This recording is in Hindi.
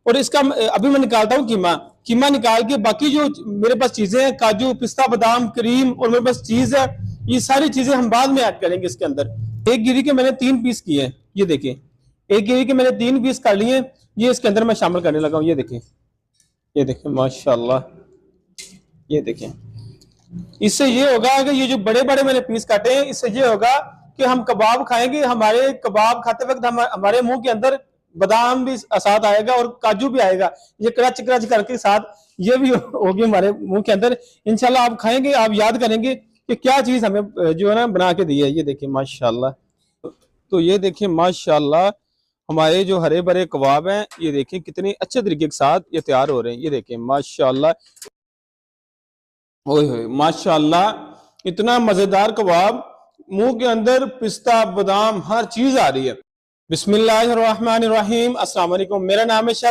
और इसका अभी मैं निकालता हूँ कीमा निकाल के बाकी जो मेरे पास चीजें हैं, काजू, पिस्ता, बादाम, क्रीम और मेरे पास चीज है, ये सारी चीजें हम बाद में ऐड करेंगे इसके अंदर। एक गिरी के मैंने 3 पीस किए हैं, ये देखें, एक गिरी के मैंने 3 पीस कर लिए, ये इसके अंदर मैं शामिल करने लगा हूँ। ये देखें माशाल्लाह, ये देखें। इससे ये होगा कि ये जो बड़े बड़े मैंने पीस काटे हैं, इससे ये होगा कि हम कबाब खाएंगे, हमारे कबाब खाते वक्त हमारे मुंह के अंदर बादाम भी साथ आएगा और काजू भी आएगा, ये क्रच क्रच करके साथ ये भी होगी हमारे मुंह के अंदर। इंशाल्लाह आप खाएंगे, आप याद करेंगे कि क्या चीज हमें जो है ना बना के दी है। ये देखिए माशाल्लाह, तो ये देखिए माशाल्लाह हमारे जो हरे भरे कबाब हैं, ये देखें कितने अच्छे तरीके के साथ ये तैयार हो रहे हैं। ये देखें माशाल्लाह, ओए माशाल्लाह, इतना मजेदार कबाब, मुंह के अंदर पिस्ता, बादाम, हर चीज आ रही है। बिस्मिल्लाहिर्रहमानिर्रहीम, अस्सलाम वालेकुम। मेरा नाम है शेफ